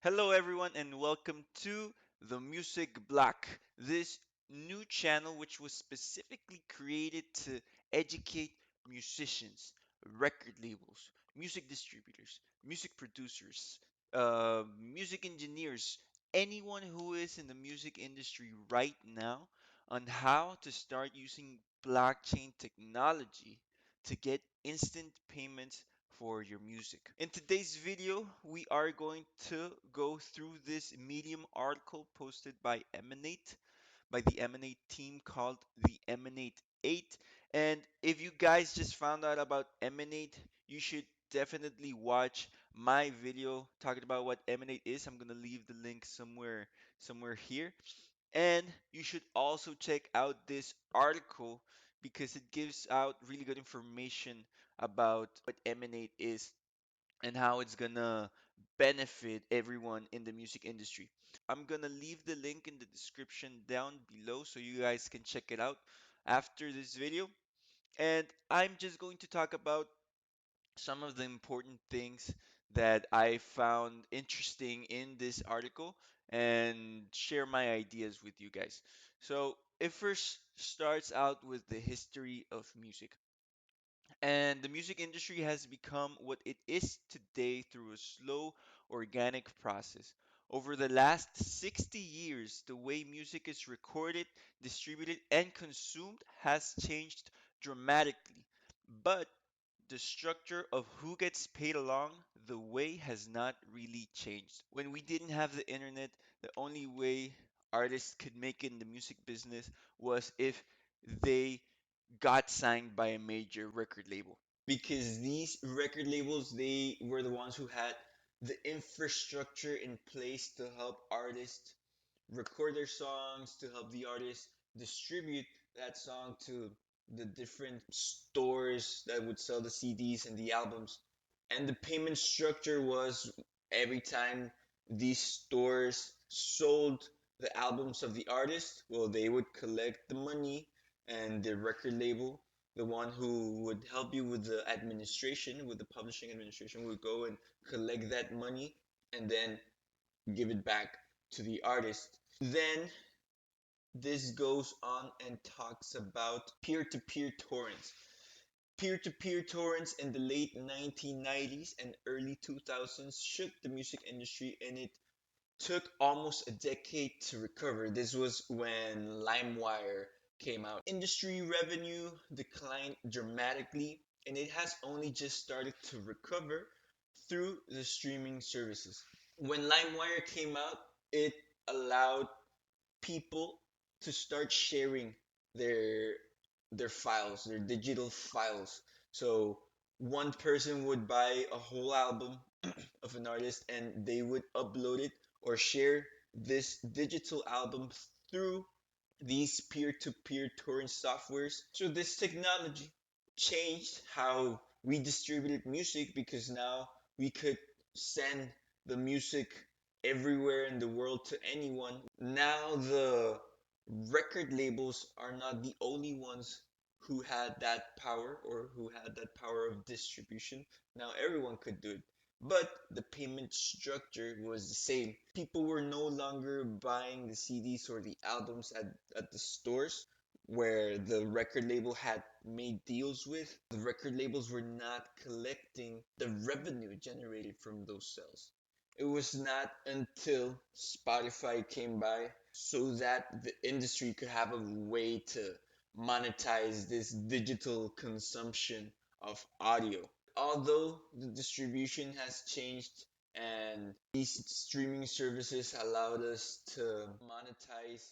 Hello, everyone, and welcome to the Music Block, this new channel which was specifically created to educate musicians, record labels, music distributors, music producers, music engineers, anyone who is in the music industry right now on how to start using blockchain technology to get instant payments for your music. In today's video, we are going to go through this Medium article posted by Emanate, by the Emanate team called the Emanate 8. And if you guys just found out about Emanate, you should definitely watch my video talking about what Emanate is. I'm gonna leave the link somewhere here. And you should also check out this article because it gives out really good information about what Emanate is and how it's gonna benefit everyone in the music industry. I'm gonna leave the link in the description down below so you guys can check it out after this video. And I'm just going to talk about some of the important things that I found interesting in this article and share my ideas with you guys. So, it first starts out with the history of music. And the music industry has become what it is today through a slow, organic process. Over the last 60 years, the way music is recorded, distributed, and consumed has changed dramatically. But the structure of who gets paid along the way has not really changed. When we didn't have the internet, the only way artists could make it in the music business was if they got signed by a major record label. Because these record labels, they were the ones who had the infrastructure in place to help artists record their songs, to help the artists distribute that song to the different stores that would sell the CDs and the albums. And the payment structure was every time these stores sold the albums of the artist, well, they would collect the money, and the record label, the one who would help you with the administration, with the publishing administration, would go and collect that money and then give it back to the artist. Then this goes on and talks about peer-to-peer torrents. Peer-to-peer torrents in the late 1990s and early 2000s shook the music industry, and it took almost a decade to recover. This was when LimeWire came out. Industry revenue declined dramatically, and it has only just started to recover through the streaming services. When LimeWire came out, it allowed people to start sharing their their files, their digital files. So one person would buy a whole album of an artist and they would upload it or share this digital album through these peer-to-peer torrent softwares. So this technology changed how we distributed music because now we could send the music everywhere in the world to anyone. Now the record labels are not the only ones who had that power or who had that power of distribution. Now everyone could do it. But the payment structure was the same. People were no longer buying the CDs or the albums at the stores where the record label had made deals with. The record labels were not collecting the revenue generated from those sales. It was not until Spotify came by so that the industry could have a way to monetize this digital consumption of audio. Although the distribution has changed and these streaming services allowed us to monetize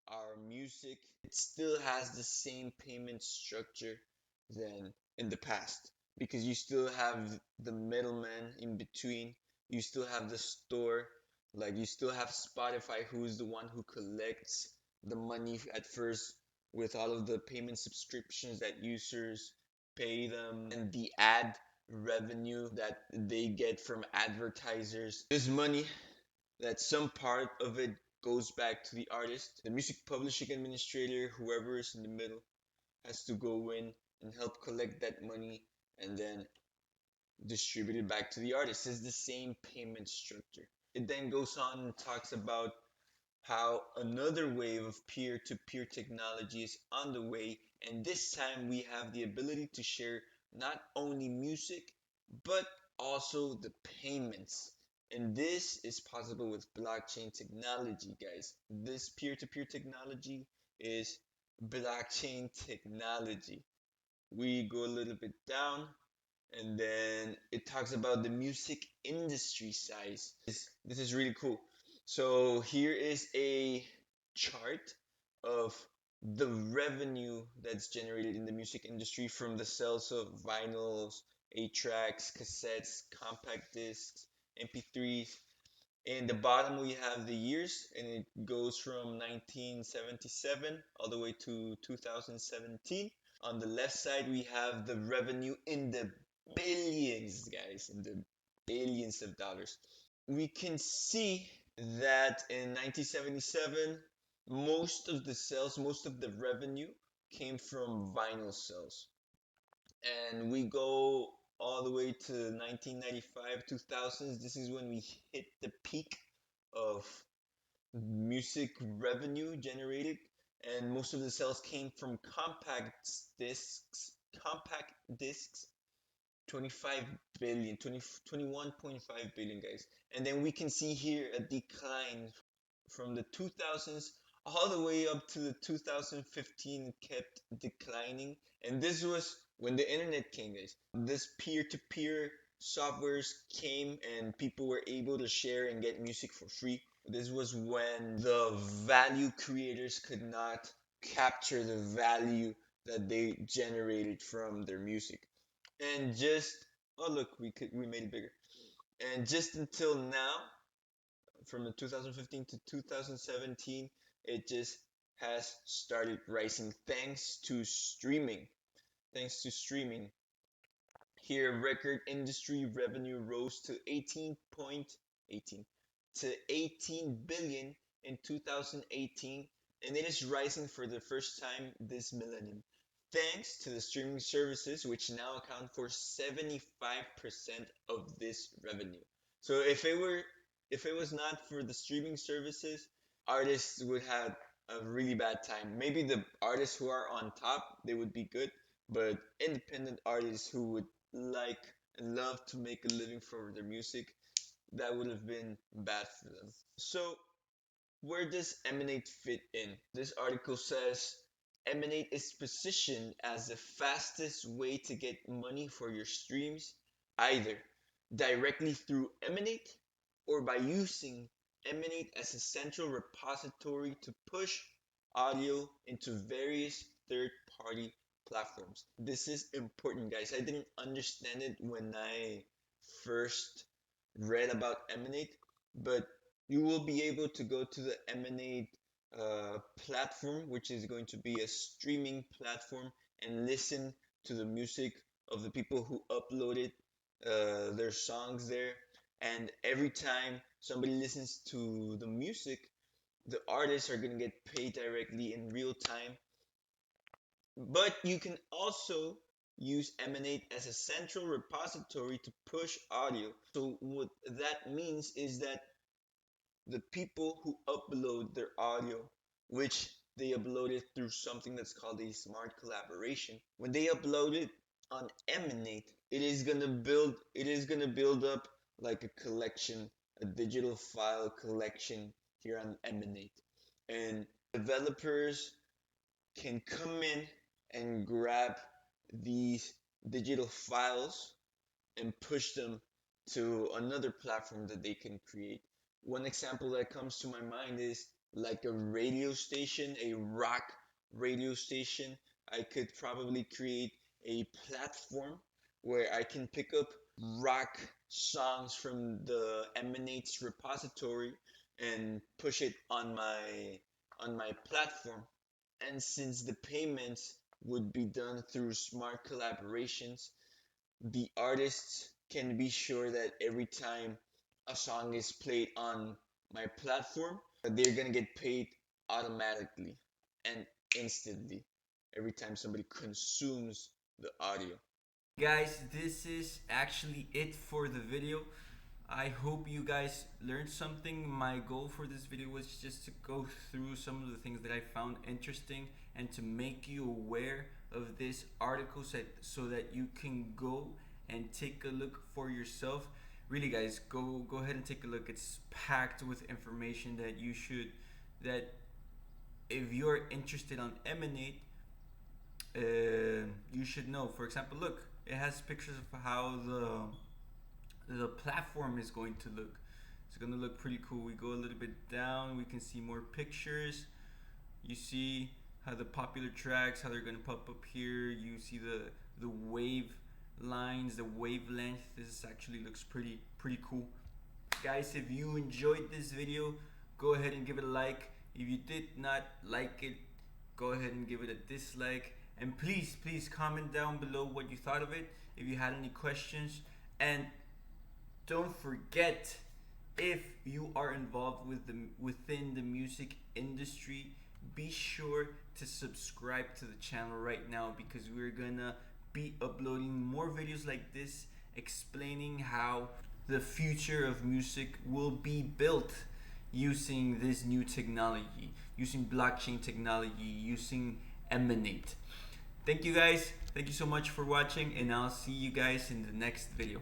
our music, it still has the same payment structure than in the past because you still have the middleman in between, you still have the store, like you still have Spotify, who is the one who collects the money at first with all of the payment subscriptions that users pay them and the ad revenue that they get from advertisers. This money, that some part of it goes back to the artist. The music publishing administrator, whoever is in the middle, has to go in and help collect that money and then distribute it back to the artist. It's the same payment structure. It then goes on and talks about how another wave of peer to peer technology is on the way, and this time we have the ability to share not only music but also the payments. And this is possible with blockchain technology, guys. This peer to peer technology is blockchain technology. We go a little bit down and then it talks about the music industry size. This is really cool. So here is a chart of the revenue that's generated in the music industry from the sales of vinyls, 8 tracks, cassettes, compact discs, MP3s. In the bottom we have the years, and it goes from 1977 all the way to 2017. On the left side, we have the revenue in the billions, guys, in the billions of dollars. We can see that in 1977, most of the revenue came from vinyl sales. And we go all the way to 1995, 2000s. This is when we hit the peak of music revenue generated, and most of the sales came from compact discs, 25 billion, 21.5 billion, guys. And then we can see here a decline from the 2000s all the way up to the 2015. It kept declining, and this was when the internet came, guys. This peer-to-peer softwares came and people were able to share and get music for free. This was when the value creators could not capture the value that they generated from their music. And just, oh look, we made it bigger. And just until now, from the 2015 to 2017, it just has started rising thanks to streaming. Thanks to streaming. Here, record industry revenue rose to 18 to 18 billion in 2018, and it is rising for the first time this millennium. Thanks to the streaming services, which now account for 75% of this revenue. So if it was not for the streaming services, artists would have a really bad time. Maybe the artists who are on top, they would be good, but independent artists who would like and love to make a living for their music, that would have been bad for them. So, where does Emanate fit in? This article says Emanate is positioned as the fastest way to get money for your streams, either directly through Emanate or by using Emanate as a central repository to push audio into various third party platforms. This is important, guys. I didn't understand it when I first read about Emanate, but you will be able to go to the Emanate platform, which is going to be a streaming platform, and listen to the music of the people who uploaded their songs there. And every time somebody listens to the music, the artists are going to get paid directly in real time. But you can also use Emanate as a central repository to push audio. So what that means is that the people who upload their audio, which they upload it through something that's called a smart collaboration, when they upload it on Emanate, it is gonna build up like a collection, a digital file collection here on Emanate. And developers can come in and grab these digital files and push them to another platform that they can create. One example that comes to my mind is like a radio station, a rock radio station. I could probably create a platform where I can pick up rock songs from the Emanates repository and push it on my platform. And since the payments would be done through smart collaborations, the artists can be sure that every time a song is played on my platform, they're gonna get paid automatically and instantly every time somebody consumes the audio. Guys, this is actually it for the video. I hope you guys learned something. My goal for this video was just to go through some of the things that I found interesting and to make you aware of this article so that you can go and take a look for yourself. Really, guys, go ahead and take a look. It's packed with information that that if you're interested on Emanate, you should know. For example, look, it has pictures of how the platform is going to look. It's going to look pretty cool. We go a little bit down, we can see more pictures. You see how the popular tracks, how they're going to pop up here. You see the wave lines, the wavelength. This actually looks pretty cool. Guys, if you enjoyed this video, go ahead and give it a like. If you did not like it, go ahead and give it a dislike. And please comment down below what you thought of it, if you had any questions. And don't forget, if you are involved within the music industry, be sure to subscribe to the channel right now, because we're gonna be uploading more videos like this explaining how the future of music will be built using this new technology, using blockchain technology, using Emanate. Thank you guys. Thank you so much for watching, and I'll see you guys in the next video.